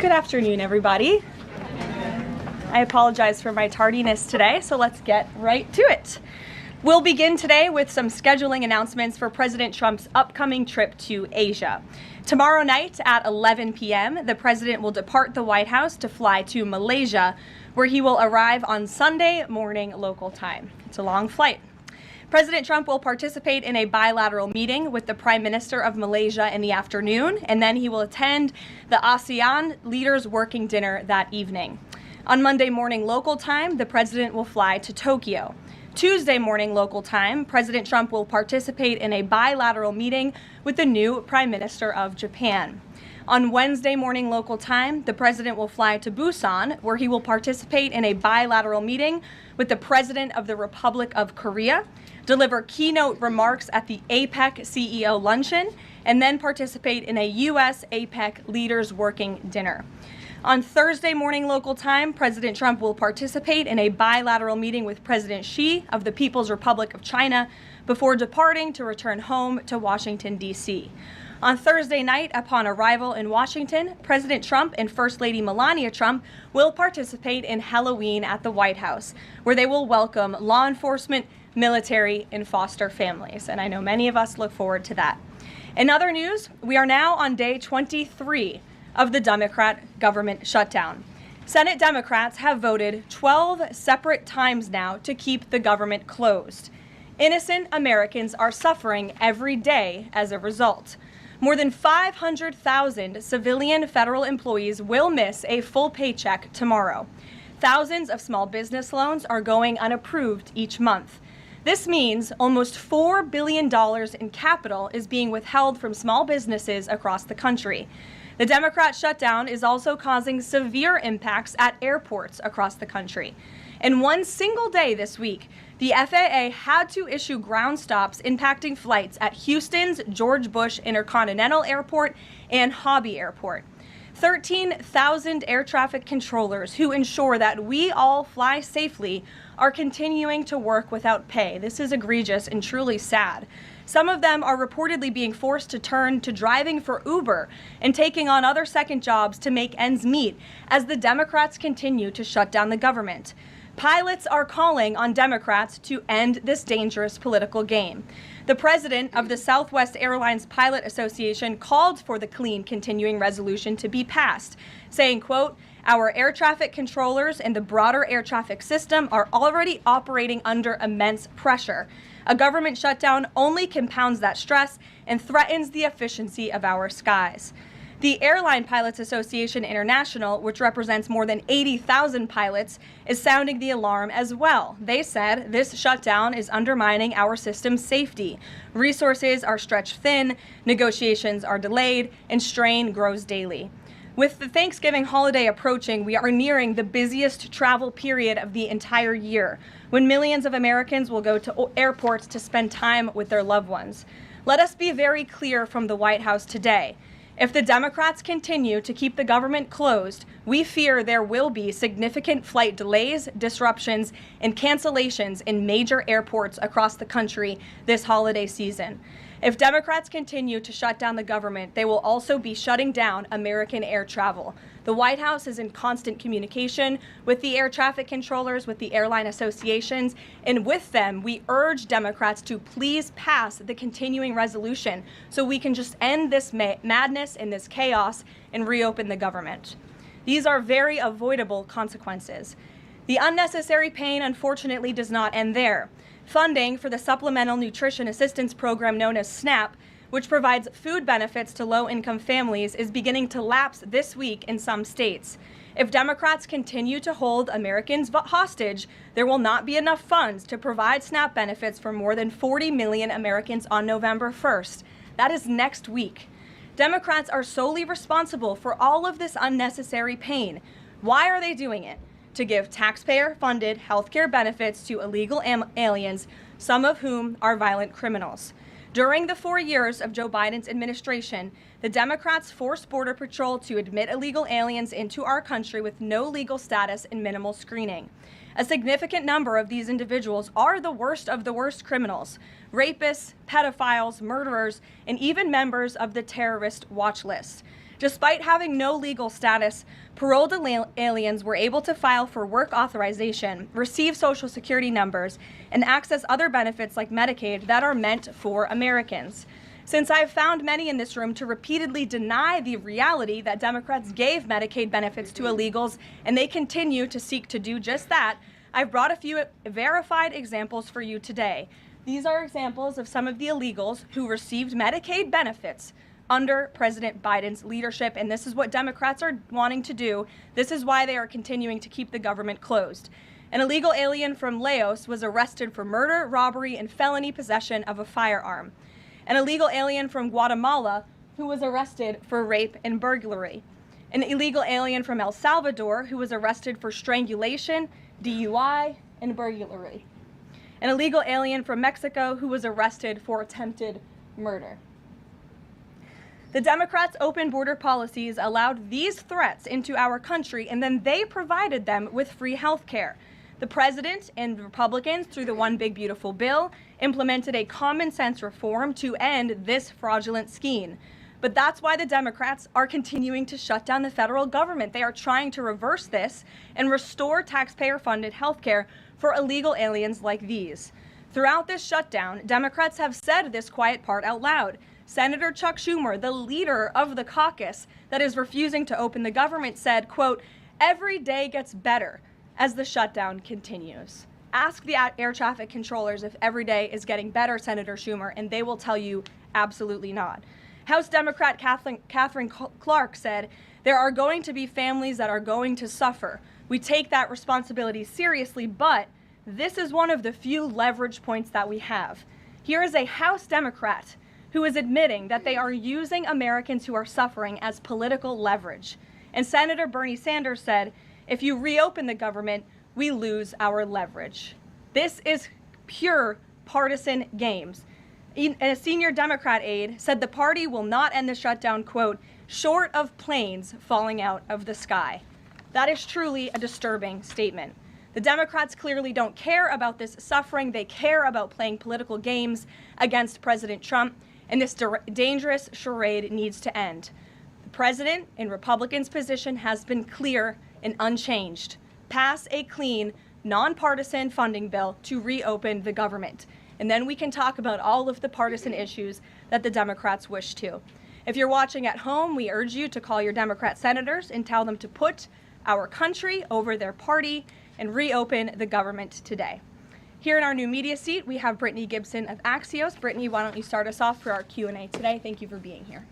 Good afternoon, everybody. I apologize for my tardiness today, so let's get right to it. We'll begin today with some scheduling announcements for President Trump's upcoming trip to Asia. Tomorrow night at 11 p.m., the president will depart the White House to fly to Malaysia, where he will arrive on Sunday morning local time. It's a long flight. President Trump will participate in a bilateral meeting with the Prime Minister of Malaysia in the afternoon, and then he will attend the ASEAN Leaders Working Dinner that evening. On Monday morning local time, the president will fly to Tokyo. Tuesday morning local time, President Trump will participate in a bilateral meeting with the new Prime Minister of Japan. On Wednesday morning local time, the president will fly to Busan, where he will participate in a bilateral meeting with the President of the Republic of Korea, deliver keynote remarks at the APEC CEO luncheon, and then participate in a U.S. APEC Leaders Working Dinner. On Thursday morning local time, President Trump will participate in a bilateral meeting with President Xi of the People's Republic of China before departing to return home to Washington, D.C. On Thursday night, upon arrival in Washington, President Trump and First Lady Melania Trump will participate in Halloween at the White House, where they will welcome law enforcement, military, and foster families. And I know many of us look forward to that. In other news, we are now on day 23 of the Democrat government shutdown. Senate Democrats have voted 12 separate times now to keep the government closed. Innocent Americans are suffering every day as a result. More than 500,000 civilian federal employees will miss a full paycheck tomorrow. Thousands of small business loans are going unapproved each month. This means almost $4 billion in capital is being withheld from small businesses across the country. The Democrat shutdown is also causing severe impacts at airports across the country. In one single day this week, the FAA had to issue ground stops impacting flights at Houston's George Bush Intercontinental Airport and Hobby Airport. 13,000 air traffic controllers who ensure that we all fly safely are continuing to work without pay. This is egregious and truly sad. Some of them are reportedly being forced to turn to driving for Uber and taking on other second jobs to make ends meet as the Democrats continue to shut down the government. Pilots are calling on Democrats to end this dangerous political game. The president of the Southwest Airlines Pilot Association called for the clean continuing resolution to be passed, saying, quote, "Our air traffic controllers and the broader air traffic system are already operating under immense pressure. A government shutdown only compounds that stress and threatens the efficiency of our skies." The Airline Pilots Association International, which represents more than 80,000 pilots, is sounding the alarm as well. They said this shutdown is undermining our system's safety. Resources are stretched thin, negotiations are delayed, and strain grows daily. With the Thanksgiving holiday approaching, we are nearing the busiest travel period of the entire year, when millions of Americans will go to airports to spend time with their loved ones. Let us be very clear from the White House today. If the Democrats continue to keep the government closed, we fear there will be significant flight delays, disruptions, and cancellations in major airports across the country this holiday season. If Democrats continue to shut down the government, they will also be shutting down American air travel. The White House is in constant communication with the air traffic controllers, with the airline associations, and with them, we urge Democrats to please pass the continuing resolution so we can just end this madness and this chaos and reopen the government. These are very avoidable consequences. The unnecessary pain, unfortunately, does not end there. Funding for the Supplemental Nutrition Assistance Program known as SNAP, which provides food benefits to low-income families, is beginning to lapse this week in some states. If Democrats continue to hold Americans hostage, there will not be enough funds to provide SNAP benefits for more than 40 million Americans on November 1st. That is next week. Democrats are solely responsible for all of this unnecessary pain. Why are they doing it? To give taxpayer-funded healthcare benefits to illegal aliens, some of whom are violent criminals. During the 4 years of Joe Biden's administration, the Democrats forced Border Patrol to admit illegal aliens into our country with no legal status and minimal screening. A significant number of these individuals are the worst of the worst criminals: rapists, pedophiles, murderers, and even members of the terrorist watch list. Despite having no legal status, paroled aliens were able to file for work authorization, receive Social Security numbers, and access other benefits like Medicaid that are meant for Americans. Since I've found many in this room to repeatedly deny the reality that Democrats gave Medicaid benefits to illegals, and they continue to seek to do just that, I've brought a few verified examples for you today. These are examples of some of the illegals who received Medicaid benefits under President Biden's leadership, and this is what Democrats are wanting to do. This is why they are continuing to keep the government closed. An illegal alien from Laos was arrested for murder, robbery, and felony possession of a firearm. An illegal alien from Guatemala who was arrested for rape and burglary. An illegal alien from El Salvador who was arrested for strangulation, DUI, and burglary. An illegal alien from Mexico who was arrested for attempted murder. The Democrats' open border policies allowed these threats into our country, and then they provided them with free health care. The president and Republicans, through the One Big Beautiful Bill, implemented a common sense reform to end this fraudulent scheme. But that's why the Democrats are continuing to shut down the federal government. They are trying to reverse this and restore taxpayer-funded health care for illegal aliens like these. Throughout this shutdown, Democrats have said this quiet part out loud. Senator Chuck Schumer, the leader of the caucus that is refusing to open the government, said, quote, "Every day gets better as the shutdown continues." Ask the air traffic controllers if every day is getting better, Senator Schumer, and they will tell you absolutely not. House Democrat Catherine Clark said, "There are going to be families that are going to suffer. We take that responsibility seriously, but this is one of the few leverage points that we have." Here is a House Democrat who is admitting that they are using Americans who are suffering as political leverage. And Senator Bernie Sanders said, "If you reopen the government, we lose our leverage." This is pure partisan games. A senior Democrat aide said the party will not end the shutdown, quote, "short of planes falling out of the sky." That is truly a disturbing statement. The Democrats clearly don't care about this suffering. They care about playing political games against President Trump, and this dangerous charade needs to end. The president, in Republicans' position, has been clear and unchanged. Pass a clean, nonpartisan funding bill to reopen the government. And then we can talk about all of the partisan issues that the Democrats wish to. If you're watching at home, we urge you to call your Democrat senators and tell them to put our country over their party and reopen the government today. Here in our new media seat, we have Brittany Gibson of Axios. Brittany, why don't you start us off for our Q&A today? Thank you for being here.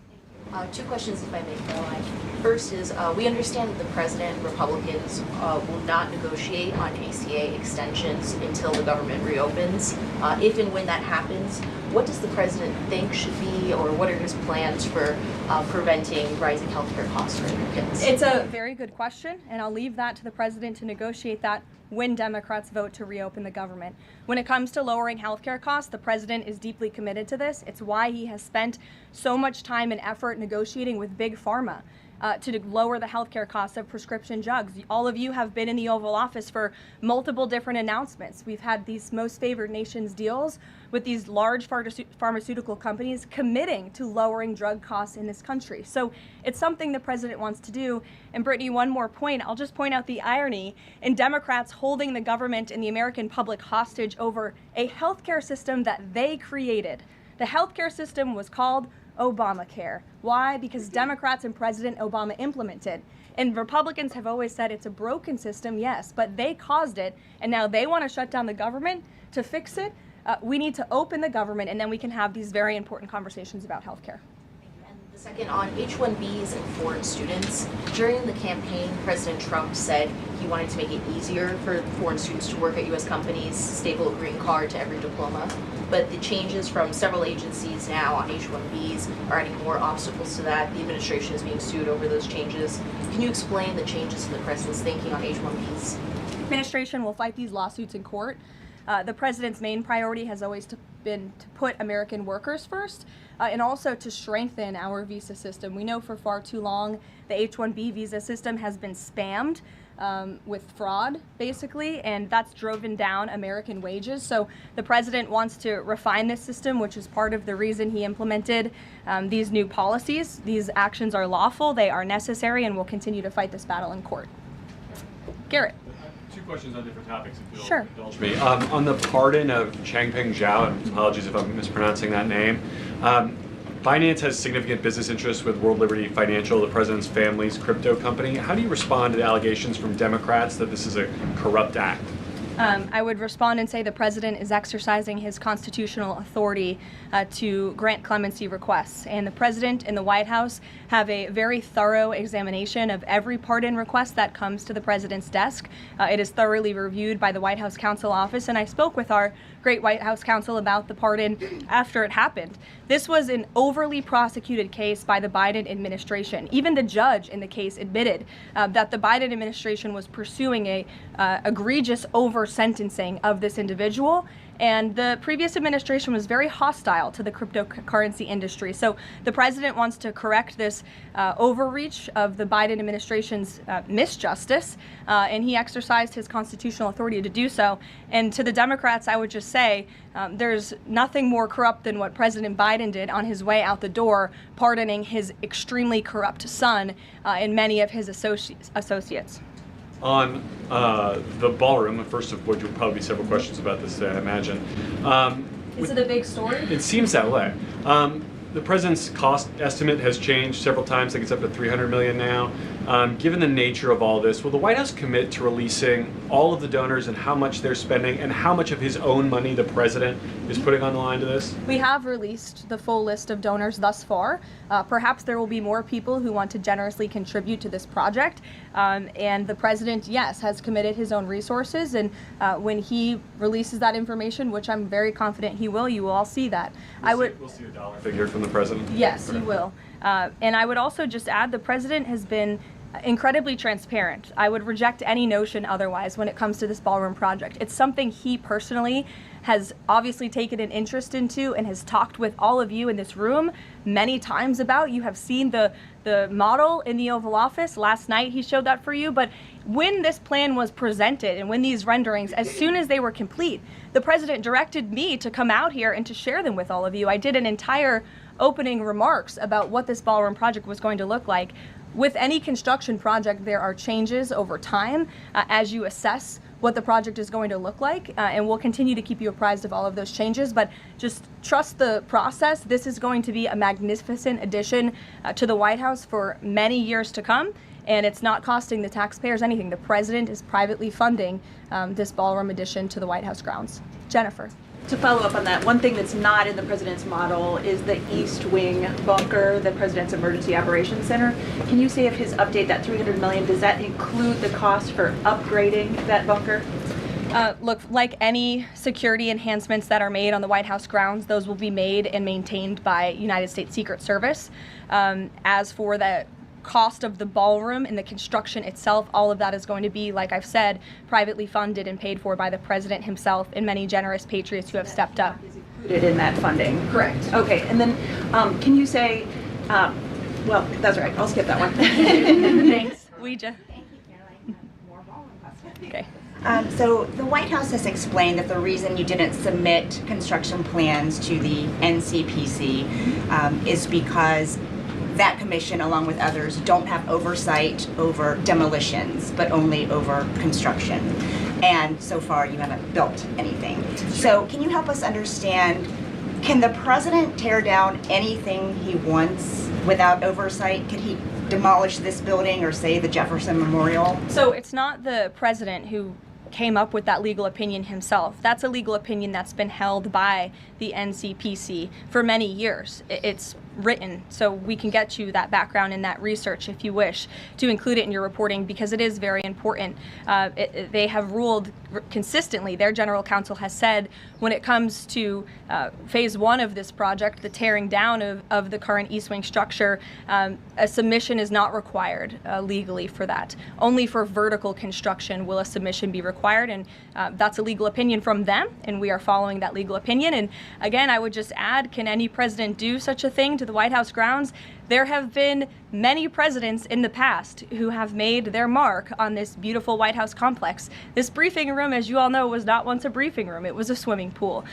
Two questions, if I may, Caroline. First is, we understand that the president and Republicans will not negotiate on ACA extensions until the government reopens. If and when that happens, what does the president think should be, or what are his plans for preventing rising healthcare costs for Americans? It's a very good question, and I'll leave that to the president to negotiate that when Democrats vote to reopen the government. When it comes to lowering healthcare costs, the president is deeply committed to this. It's why he has spent so much time and effort negotiating with Big Pharma to lower the healthcare costs of prescription drugs. All of you have been in the Oval Office for multiple different announcements. We've had these most favored nations deals with these large pharmaceutical companies committing to lowering drug costs in this country. So it's something the president wants to do. And Brittany, one more point. I'll just point out the irony in Democrats holding the government and the American public hostage over a healthcare system that they created. The healthcare system was called Obamacare. Why? Because Democrats and President Obama implemented. And Republicans have always said it's a broken system, yes, but they caused it, and now they want to shut down the government to fix it. We need to open the government, and then we can have these very important conversations about healthcare. And the second, on H-1Bs and foreign students, during the campaign, President Trump said he wanted to make it easier for foreign students to work at U.S. companies, staple a green card to every diploma. But the changes from several agencies now on H-1Bs are adding more obstacles to that. The administration is being sued over those changes. Can you explain the changes in the president's thinking on H-1Bs? The administration will fight these lawsuits in court. The president's main priority has always been to put American workers first and also to strengthen our visa system. We know for far too long the H-1B visa system has been spammed with fraud, basically, and that's driven down American wages. So the president wants to refine this system, which is part of the reason he implemented these new policies. These actions are lawful, they are necessary, and we'll continue to fight this battle in court. Garrett. Two questions on different topics, if you'll Sure. indulge me. On the pardon of Changpeng Zhao, and apologies if I'm mispronouncing that name, Binance has significant business interests with World Liberty Financial, the president's family's crypto company. How do you respond to the allegations from Democrats that this is a corrupt act? I would respond and say the president is exercising his constitutional authority to grant clemency requests. And the president and the White House have a very thorough examination of every pardon request that comes to the president's desk. It is thoroughly reviewed by the White House Counsel Office, and I spoke with our great White House counsel about the pardon after it happened. This was an overly prosecuted case by the Biden administration. Even the judge in the case admitted that the Biden administration was pursuing a egregious over-sentencing of this individual, and the previous administration was very hostile to the cryptocurrency industry. So the president wants to correct this overreach of the Biden administration's misjustice, and he exercised his constitutional authority to do so. And to the Democrats, I would just say there's nothing more corrupt than what President Biden did on his way out the door, pardoning his extremely corrupt son and many of his associates. On the ballroom, first of which will probably be several questions about this today, I imagine. Is it a big story? It seems that way. The president's cost estimate has changed several times. I think it's up to $300 million now. Given the nature of all this, will the White House commit to releasing all of the donors and how much they're spending and how much of his own money the president is putting on the line to this? We have released the full list of donors thus far. Perhaps there will be more people who want to generously contribute to this project. And the president, yes, has committed his own resources. And when he releases that information, which I'm very confident he will, you will all see that. We'll see a dollar figure from the president? Yes, you will. And I would also just add the president has been incredibly transparent. I would reject any notion otherwise when it comes to this ballroom project. It's something he personally has obviously taken an interest into and has talked with all of you in this room many times about. You have seen the model in the Oval Office. Last night he showed that for you. But when this plan was presented and when these renderings, as soon as they were complete, the president directed me to come out here and to share them with all of you. I did an entire opening remarks about what this ballroom project was going to look like. With any construction project, there are changes over time as you assess what the project is going to look like, and we'll continue to keep you apprised of all of those changes, but just trust the process. This is going to be a magnificent addition to the White House for many years to come, and it's not costing the taxpayers anything. The president is privately funding this ballroom addition to the White House grounds. Jennifer. To follow up on that, one thing that's not in the president's model is the East Wing bunker, the president's emergency operations center. Can you say if his update, that $300 million, does that include the cost for upgrading that bunker? Look, like any security enhancements that are made on the White House grounds, those will be made and maintained by United States Secret Service. As for the cost of the ballroom and the construction itself, all of that is going to be, like I've said, privately funded and paid for by the president himself and many generous patriots who have stepped up. Is included in that funding? Correct. Okay, and then can you say, well, that's right, I'll skip that one. Thanks. We just. Thank you, Caroline. More ballroom questions. Okay. So the White House has explained that the reason you didn't submit construction plans to the NCPC is because that commission, along with others, don't have oversight over demolitions, but only over construction. And so far, you haven't built anything. So can you help us understand, can the president tear down anything he wants without oversight? Could he demolish this building or, say, the Jefferson Memorial? So it's not the president who came up with that legal opinion himself. That's a legal opinion that's been held by the NCPC for many years. It's written, so we can get you that background and that research if you wish to include it in your reporting, because it is very important. They have ruled consistently. Their general counsel has said when it comes to phase one of this project, the tearing down of the current East Wing structure, a submission is not required legally for that. Only for vertical construction will a submission be required, and that's a legal opinion from them, and we are following that legal opinion. And again, I would just add, can any president do such a thing to the White House grounds? There have been many presidents in the past who have made their mark on this beautiful White House complex. This briefing room, as you all know, was not once a briefing room. It was a swimming pool.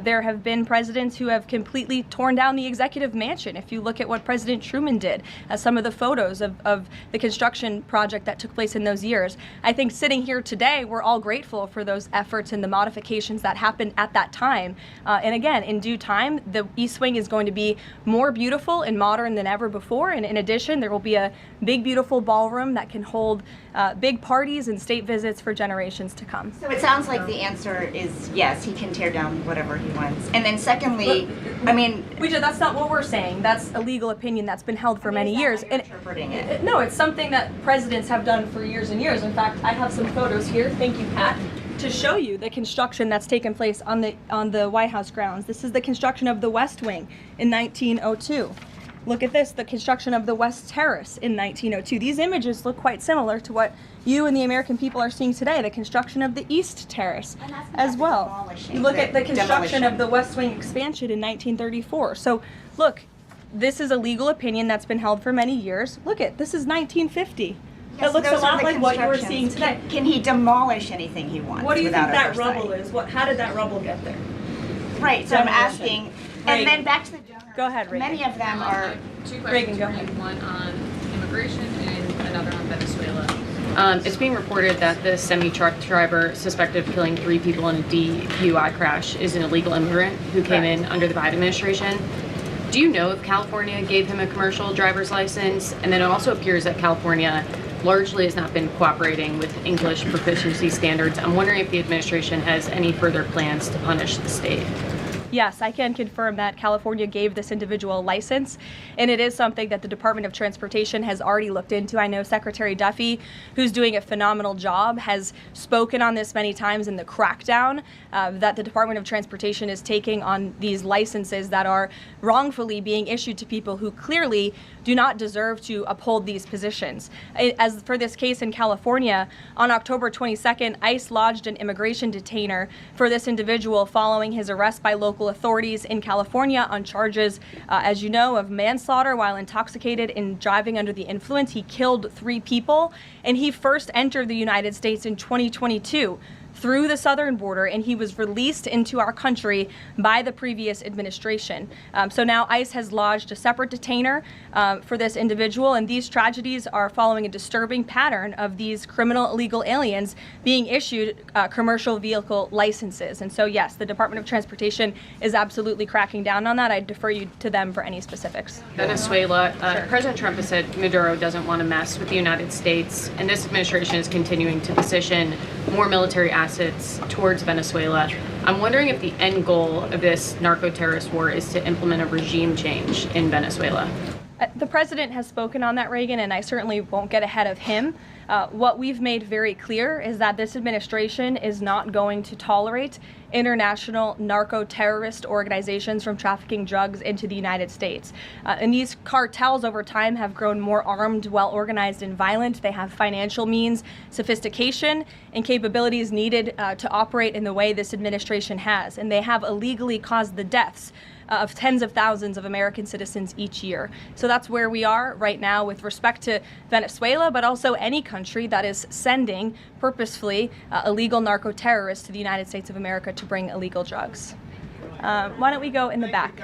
There have been presidents who have completely torn down the executive mansion. If you look at what President Truman did, some of the photos of the construction project that took place in those years, I think sitting here today, we're all grateful for those efforts and the modifications that happened at that time. And again, in due time, the East Wing is going to be more beautiful and modern than ever before. And in addition, there will be a big, beautiful ballroom that can hold big parties and state visits for generations to come. So it sounds like the answer is yes, he can tear down whatever he wants. And then secondly, that's not what we're saying. That's a legal opinion that's been held for many years. And interpreting it. No, it's something that presidents have done for years and years. In fact, I have some photos here. Thank you, Pat, to show you the construction that's taken place on the White House grounds. This is the construction of the West Wing in 1902. Look at this, the construction of the West Terrace in 1902. These images look quite similar to what you and the American people are seeing today, the construction of the East Terrace as well. You look at the construction of the West Wing expansion in 1934. So look, this is a legal opinion that's been held for many years. Look at, this is 1950. It looks a lot like what you're seeing today. Can he demolish anything he wants? What do you think that oversight? rubble is? How did that rubble get there? Right, so I'm asking, and then back to the donors. Go ahead, Reagan. Many of them are... Two Reagan, questions go for you, ahead. one on immigration and another on Venezuela. It's being reported that the semi-truck driver suspected of killing 3 people in a DUI crash is an illegal immigrant who came in under the Biden administration. Do you know if California gave him a commercial driver's license? And then it also appears that California largely has not been cooperating with English proficiency standards. I'm wondering if the administration has any further plans to punish the state. Yes, I can confirm that California gave this individual a license, and it is something that the Department of Transportation has already looked into. I know Secretary Duffy, who's doing a phenomenal job, has spoken on this many times in the crackdown that the Department of Transportation is taking on these licenses that are wrongfully being issued to people who clearly do not deserve to uphold these positions. As for this case in California, on October 22nd, ICE lodged an immigration detainer for this individual following his arrest by local authorities in California on charges, as you know, of manslaughter while intoxicated and driving under the influence. He killed 3 people, and he first entered the United States in 2022 through the southern border, and he was released into our country by the previous administration. So now ICE has lodged a separate detainer for this individual, and these tragedies are following a disturbing pattern of these criminal illegal aliens being issued commercial vehicle licenses. And so yes, the Department of Transportation is absolutely cracking down on that. I defer you to them for any specifics. Venezuela, President Trump has said Maduro doesn't want to mess with the United States, and this administration is continuing to position more military assets towards Venezuela. I'm wondering if the end goal of this narco-terrorist war is to implement a regime change in Venezuela. The president has spoken on that, Reagan, and I certainly won't get ahead of him. What we've made very clear is that this administration is not going to tolerate international narco-terrorist organizations from trafficking drugs into the United States. And these cartels over time have grown more armed, well-organized, and violent. They have financial means, sophistication, and capabilities needed to operate in the way this administration has. And they have illegally caused the deaths of tens of thousands of American citizens each year. So that's where we are right now with respect to Venezuela, but also any country that is sending purposefully illegal narco-terrorists to the United States of America to bring illegal drugs. Why don't we go in the back?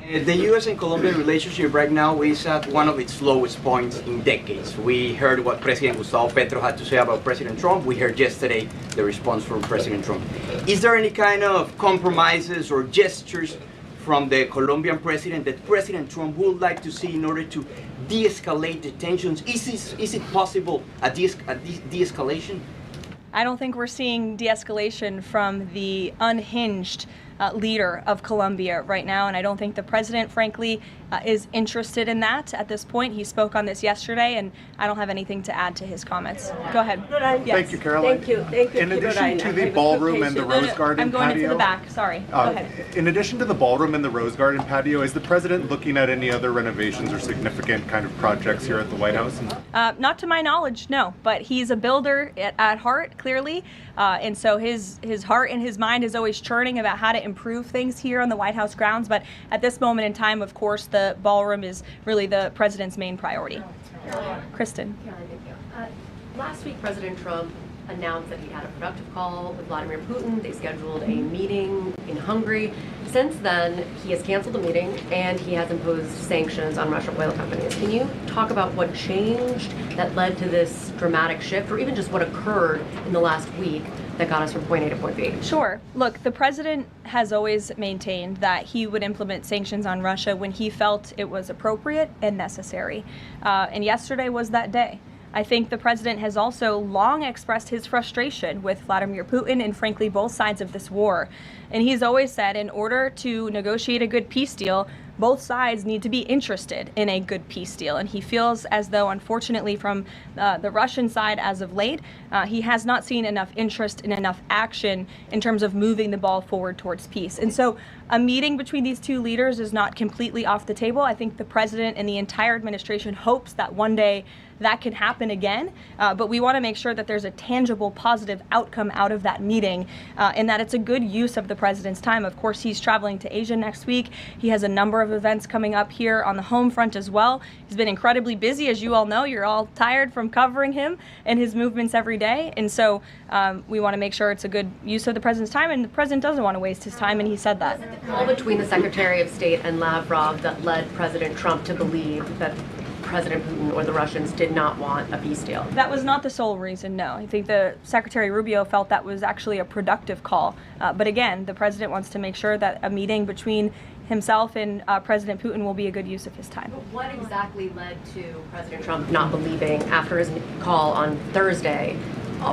The U.S. and Colombian relationship right now is at one of its lowest points in decades. We heard what President Gustavo Petro had to say about President Trump. We heard yesterday the response from President Trump. Is there any kind of compromises or gestures from the Colombian president that President Trump would like to see in order to de-escalate the tensions? Is it possible a de-escalation? I don't think we're seeing de-escalation from the unhinged leader of Colombia right now, and I don't think the president, frankly, is interested in that at this point. He spoke on this yesterday, and I don't have anything to add to his comments. Go ahead. Yes. Thank you, Caroline. Thank you. In addition to the ballroom and the Rose Garden I'm going patio, into the back. Sorry. Go ahead. In addition to the ballroom and the Rose Garden patio, is the president looking at any other renovations or significant kind of projects here at the White House? Not to my knowledge, no. But he's a builder at heart, clearly, and so his heart and his mind is always churning about how to improve things here on the White House grounds. But at this moment in time, of course, the the ballroom is really the president's main priority. Kristen. Last week, President Trump announced that he had a productive call with Vladimir Putin. They scheduled a meeting in Hungary. Since then, he has canceled the meeting and he has imposed sanctions on Russian oil companies. Can you talk about what changed that led to this dramatic shift, or even just what occurred in the last week that got us from point A to point B? Sure. Look, the president has always maintained that he would implement sanctions on Russia when he felt it was appropriate and necessary. And yesterday was that day. I think the president has also long expressed his frustration with Vladimir Putin and frankly both sides of this war. And he's always said in order to negotiate a good peace deal, both sides need to be interested in a good peace deal. And he feels as though, unfortunately, from the Russian side as of late, he has not seen enough interest and enough action in terms of moving the ball forward towards peace. And so a meeting between these two leaders is not completely off the table. I think the president and the entire administration hopes that one day that can happen again, but we want to make sure that there's a tangible, positive outcome out of that meeting, and that it's a good use of the president's time. Of course, he's traveling to Asia next week. He has a number of events coming up here on the home front as well. He's been incredibly busy, as you all know. You're all tired from covering him and his movements every day, and so we want to make sure it's a good use of the president's time, and the president doesn't want to waste his time, and he said that. All between the Secretary of State and Lavrov that led President Trump to believe that President Putin or the Russians did not want a peace deal. That was not the sole reason, no. I think the Secretary Rubio felt that was actually a productive call. But again, the president wants to make sure that a meeting between himself and President Putin will be a good use of his time. But what exactly led to President Trump not believing after his call on Thursday,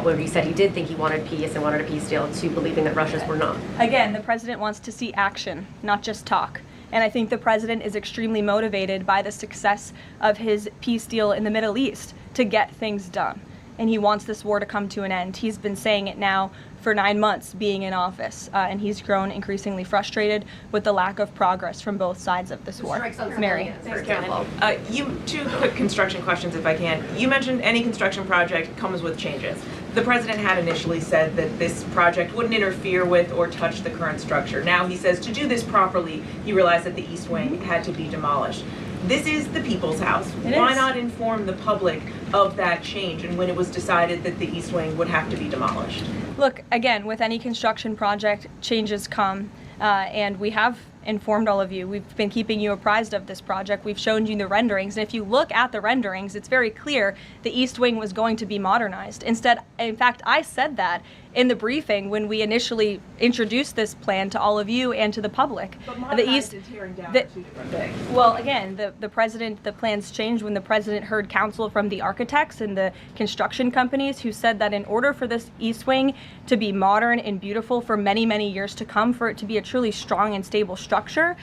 where he said he did think he wanted peace and wanted a peace deal, to believing that Russians were not? Again, the president wants to see action, not just talk. And I think the president is extremely motivated by the success of his peace deal in the Middle East to get things done. And he wants this war to come to an end. He's been saying it now for 9 months being in office, and he's grown increasingly frustrated with the lack of progress from both sides of this war. Mary. For example. Two quick construction questions, if I can. You mentioned any construction project comes with changes. The president had initially said that this project wouldn't interfere with or touch the current structure. Now he says to do this properly, he realized that the East Wing had to be demolished. This is the people's house. Why not inform the public of that change and when it was decided that the East Wing would have to be demolished? Look, again, with any construction project, changes come, and we have informed all of you. We've been keeping you apprised of this project. We've shown you the renderings, and if you look at the renderings, it's very clear the East Wing was going to be modernized. Instead, in fact, I said that in the briefing when we initially introduced this plan to all of you and to the public. But modernized and tearing down are two different things. Well, again, the plans changed when the president heard counsel from the architects and the construction companies who said that in order for this East Wing to be modern and beautiful for many, many years to come, for it to be a truly strong and stable structure,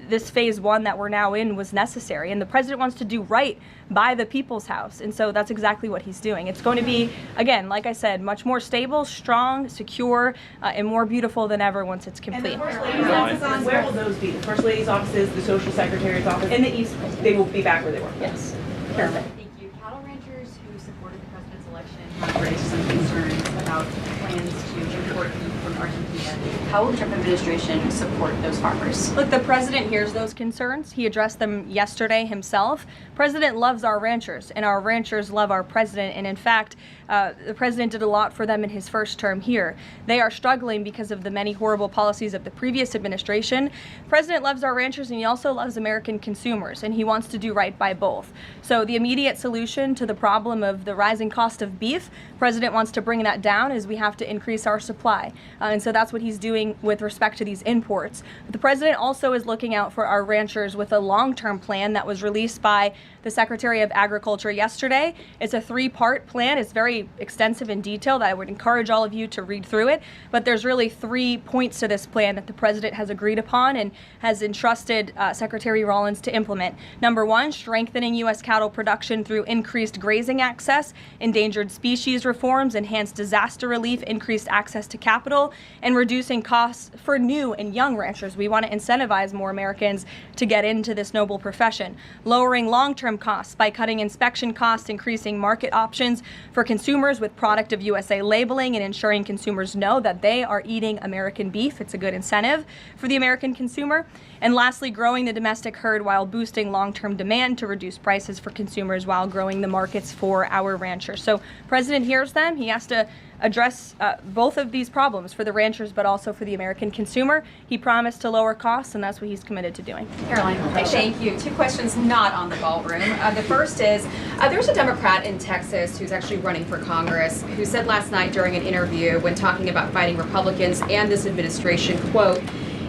this phase one that we're now in was necessary. And the president wants to do right by the people's house. And so that's exactly what he's doing. It's going to be, again, like I said, much more stable, strong, secure, and more beautiful than ever once it's complete. And the First Lady's offices, where will those be? The First Lady's offices, the Social Secretary's office? In the East Wing. They will be back where they were? Yes. Perfect. Thank you. Cattle ranchers who supported the president's election have raised some concerns about plans to import beef from Argentina. How will the Trump administration support those farmers? Look, the president hears those concerns. He addressed them yesterday himself. President loves our ranchers, and our ranchers love our president. And in fact, the president did a lot for them in his first term here. They are struggling because of the many horrible policies of the previous administration. The president loves our ranchers, and he also loves American consumers, and he wants to do right by both. So the immediate solution to the problem of the rising cost of beef, the president wants to bring that down as we have to increase our supply. And so that's what he's doing with respect to these imports. But the president also is looking out for our ranchers with a long-term plan that was released by the Secretary of Agriculture yesterday. It's a 3-part plan. It's very extensive and detailed. I would encourage all of you to read through it. But there's really 3 points to this plan that the president has agreed upon and has entrusted Secretary Rollins to implement. Number 1, strengthening U.S. cattle production through increased grazing access, endangered species reforms, enhanced disaster relief, increased access to capital, and reducing costs for new and young ranchers. We want to incentivize more Americans to get into this noble profession. Lowering long-term costs by cutting inspection costs, increasing market options for consumers, consumers with product of USA labeling and ensuring consumers know that they are eating American beef. It's a good incentive for the American consumer. And lastly, growing the domestic herd while boosting long-term demand to reduce prices for consumers while growing the markets for our ranchers. So President hears them. He has to address both of these problems for the ranchers, but also for the American consumer. He promised to lower costs, and that's what he's committed to doing. Caroline, thank you. Two questions not on the ballroom. The first is, there's a Democrat in Texas who's actually running for Congress who said last night during an interview when talking about fighting Republicans and this administration, quote,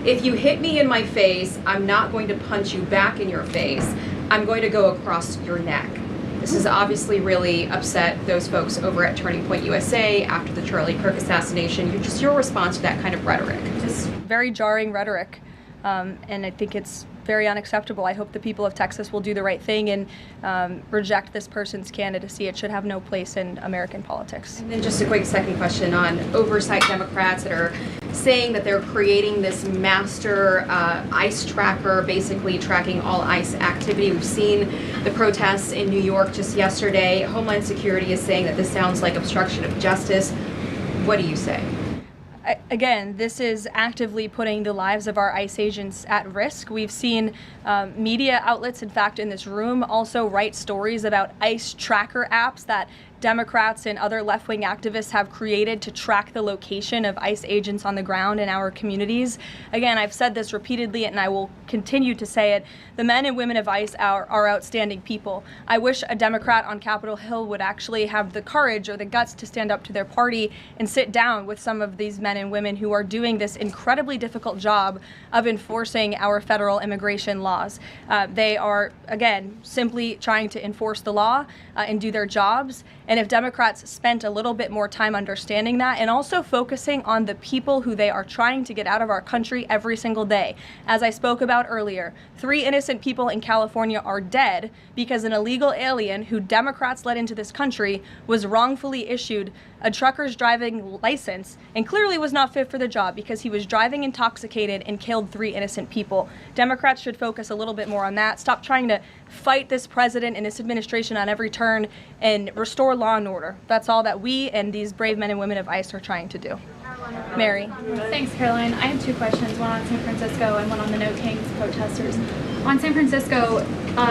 "If you hit me in my face, I'm not going to punch you back in your face. I'm going to go across your neck." This has obviously really upset those folks over at Turning Point USA after the Charlie Kirk assassination. Just your response to that kind of rhetoric. Just very jarring rhetoric, and I think it's very unacceptable. I hope the people of Texas will do the right thing and reject this person's candidacy. It should have no place in American politics. And then just a quick second question on oversight Democrats that are saying that they're creating this master ICE tracker, basically tracking all ICE activity. We've seen the protests in New York just yesterday. Homeland Security is saying that this sounds like obstruction of justice. What do you say? Again, this is actively putting the lives of our ICE agents at risk. We've seen media outlets, in fact, in this room, also write stories about ICE tracker apps that Democrats and other left-wing activists have created to track the location of ICE agents on the ground in our communities. Again, I've said this repeatedly and I will continue to say it. The men and women of ICE are outstanding people. I wish a Democrat on Capitol Hill would actually have the courage or the guts to stand up to their party and sit down with some of these men and women who are doing this incredibly difficult job of enforcing our federal immigration laws. They are, again, simply trying to enforce the law and do their jobs. And if Democrats spent a little bit more time understanding that and also focusing on the people who they are trying to get out of our country every single day. As I spoke about earlier, 3 innocent people in California are dead because an illegal alien who Democrats let into this country was wrongfully issued a trucker's driving license and clearly was not fit for the job because he was driving intoxicated and killed 3 innocent people. Democrats should focus a little bit more on that. Stop trying to fight this president and this administration on every turn and restore law and order. That's all that we and these brave men and women of ICE are trying to do. Mary. Thanks, Caroline. I have 2 questions, one on San Francisco and one on the No Kings protesters. On San Francisco,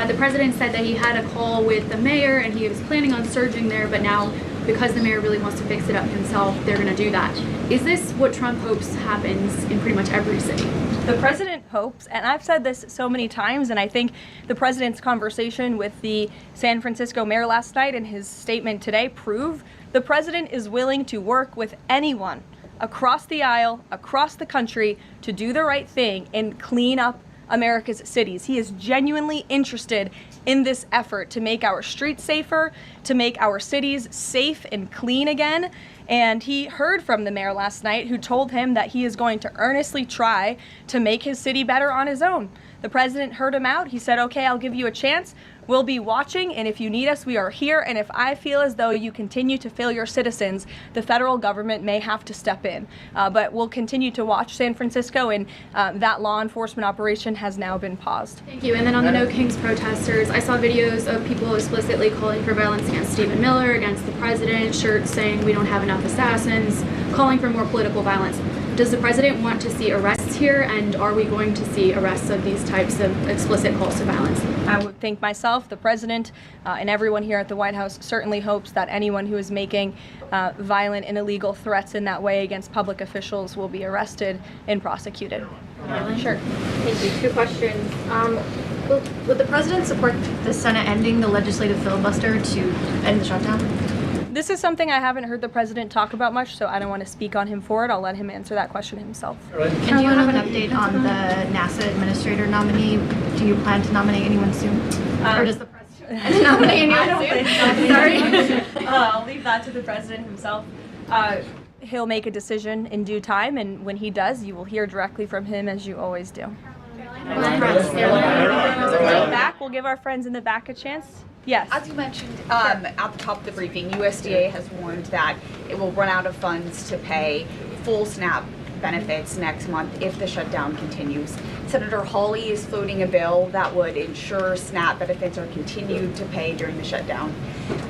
the president said that he had a call with the mayor and he was planning on surging there, but now because the mayor really wants to fix it up himself, they're going to do that. Is this what Trump hopes happens in pretty much every city? The president hopes, and I've said this so many times, and I think the president's conversation with the San Francisco mayor last night and his statement today prove the president is willing to work with anyone across the aisle, across the country, to do the right thing and clean up America's cities. He is genuinely interested in this effort to make our streets safer, to make our cities safe and clean again. And he heard from the mayor last night who told him that he is going to earnestly try to make his city better on his own. The president heard him out. He said, okay, I'll give you a chance. We'll be watching, and if you need us, we are here. And if I feel as though you continue to fail your citizens, the federal government may have to step in. But we'll continue to watch San Francisco, and that law enforcement operation has now been paused. Thank you. And then on the No Kings protesters, I saw videos of people explicitly calling for violence against Stephen Miller, against the president, shirts saying we don't have enough assassins, calling for more political violence. Does the president want to see arrests here, and are we going to see arrests of these types of explicit calls to violence? I would think myself, the president, and everyone here at the White House certainly hopes that anyone who is making violent and illegal threats in that way against public officials will be arrested and prosecuted. Sure. Thank you. 2 questions. Would the president support the Senate ending the legislative filibuster to end the shutdown? This is something I haven't heard the president talk about much, so I don't want to speak on him for it. I'll let him answer that question himself. Can you have an update on the NASA administrator nominee? Do you plan to nominate anyone soon? Or does the president nominate anyone soon? Sorry. I'll leave that to the president himself. He'll make a decision in due time, and when he does, you will hear directly from him, as you always do. Back, we'll give our friends in the back a chance. Yes. As you mentioned at the top of the briefing, USDA has warned that it will run out of funds to pay full SNAP benefits next month if the shutdown continues. Senator Hawley is floating a bill that would ensure SNAP benefits are continued to pay during the shutdown.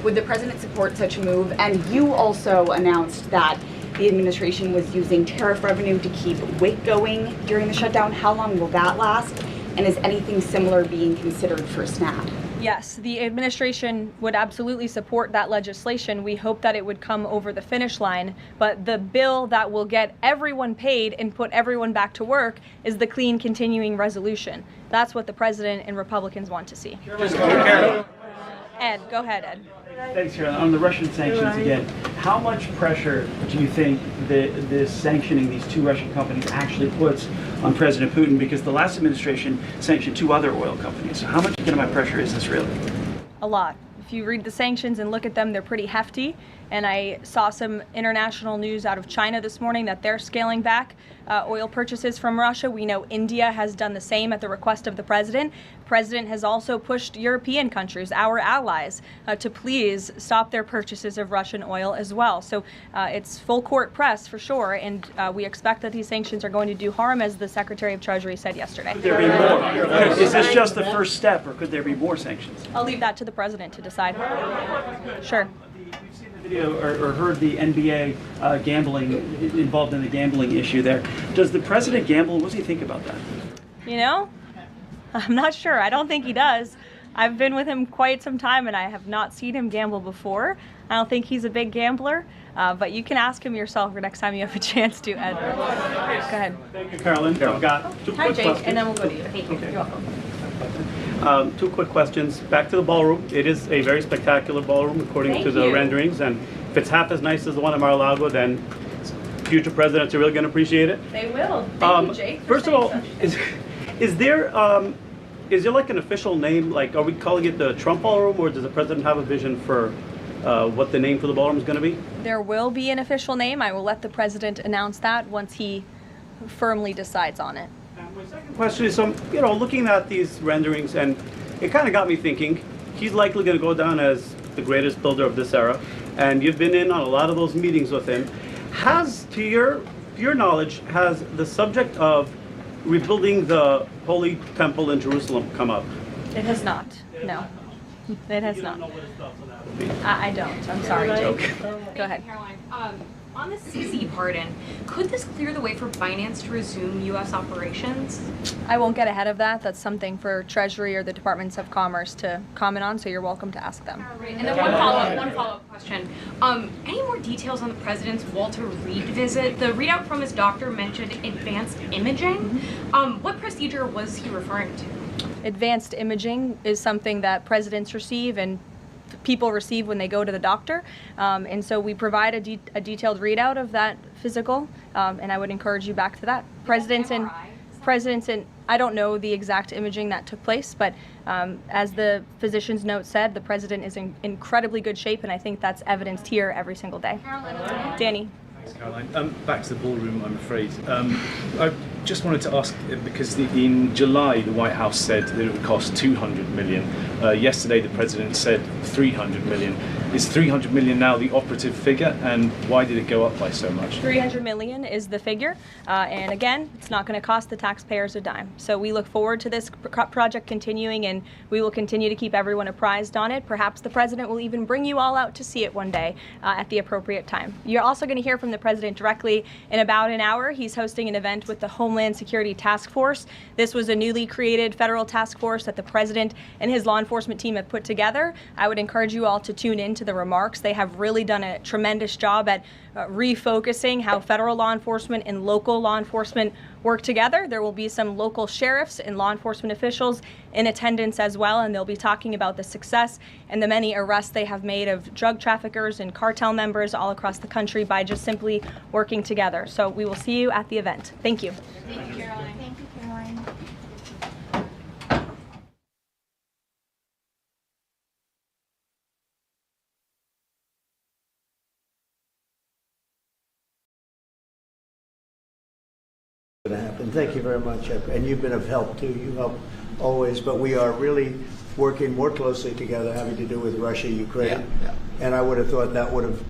Would the president support such a move? And you also announced that the administration was using tariff revenue to keep WIC going during the shutdown. How long will that last? And is anything similar being considered for SNAP? Yes, the administration would absolutely support that legislation. We hope that it would come over the finish line, but the bill that will get everyone paid and put everyone back to work is the clean continuing resolution. That's what the president and Republicans want to see. Ed, go ahead, Ed. Thanks, Carolyn. On the Russian sanctions again, how much pressure do you think this sanctioning these two Russian companies actually puts on President Putin? Because the last administration sanctioned two other oil companies. So how much economic pressure is this really? A lot. If you read the sanctions and look at them, they're pretty hefty. And I saw some international news out of China this morning that they're scaling back oil purchases from Russia. We know India has done the same at the request of the president. The president has also pushed European countries, our allies, to please stop their purchases of Russian oil as well. So it's full court press for sure, and we expect that these sanctions are going to do harm, as the Secretary of Treasury said yesterday. Could there be more? Is this just the first step, or could there be more sanctions? I'll leave that to the president to decide. Sure. We've seen the video or heard the NBA gambling, involved in the gambling issue there. Does the president gamble? What does he think about that? You know, I'm not sure. I don't think he does. I've been with him quite some time and I have not seen him gamble before. I don't think he's a big gambler, but you can ask him yourself for next time you have a chance to, Ed. Go ahead. Thank you, Carolyn. I've got two Hi, quick Jake, questions. and then we'll go to you. Thank you. Okay. You're welcome. Two quick questions. Back to the ballroom. It is a very spectacular ballroom according Thank to the you. renderings, and if it's half as nice as the one in Mar-a-Lago, then future presidents are really going to appreciate it. They will. Thank you, Jake. First of all, is there like an official name? Like, are we calling it the Trump Ballroom, or does the president have a vision for what the name for the ballroom is going to be? There will be an official name. I will let the president announce that once he firmly decides on it. My second question is, looking at these renderings, and it kind of got me thinking, he's likely going to go down as the greatest builder of this era, and you've been in on a lot of those meetings with him. Has, to your knowledge, has the subject of rebuilding the Holy Temple in Jerusalem come up? It has not. No. It has not. I don't. I'm sorry, Jake. Go ahead. Caroline, on the CC pardon, could this clear the way for Binance to resume U.S. operations? I won't get ahead of that. That's something for Treasury or the Departments of Commerce to comment on, so you're welcome to ask them. And then one follow-up question. Any more details on the president's Walter Reed visit? The readout from his doctor mentioned advanced imaging. What procedure was he referring to? Advanced imaging is something that presidents receive and people receive when they go to the doctor, and so we provide a detailed readout of that physical, and I would encourage you back to that. Presidents and I don't know the exact imaging that took place, but as the physician's note said, the president is in incredibly good shape, and I think that's evidenced here every single day. Danny. Thanks, Caroline. Back to the ballroom, I'm afraid. I just wanted to ask, because in July the White House said that it would cost $200 million. Yesterday the president said $300 million. Is $300 million now the operative figure, and why did it go up by so much? $300 million is the figure, and again, it's not going to cost the taxpayers a dime. So we look forward to this project continuing, and we will continue to keep everyone apprised on it. Perhaps the president will even bring you all out to see it one day at the appropriate time. You're also going to hear from the president directly in about an hour. He's hosting an event with the Homeland Security Task Force. This was a newly created federal task force that the president and his law enforcement team have put together. I would encourage you all to tune in to the remarks. They have really done a tremendous job at refocusing how federal law enforcement and local law enforcement work together. There will be some local sheriffs and law enforcement officials in attendance as well, and they'll be talking about the success and the many arrests they have made of drug traffickers and cartel members all across the country by just simply working together. So we will see you at the event. Thank you. Thank you, Caroline. Thank you, Caroline. Going to happen. Thank you very much, and you've been of help too. You help always, but we are really working more closely together, having to do with Russia, Ukraine, and I would have thought that would have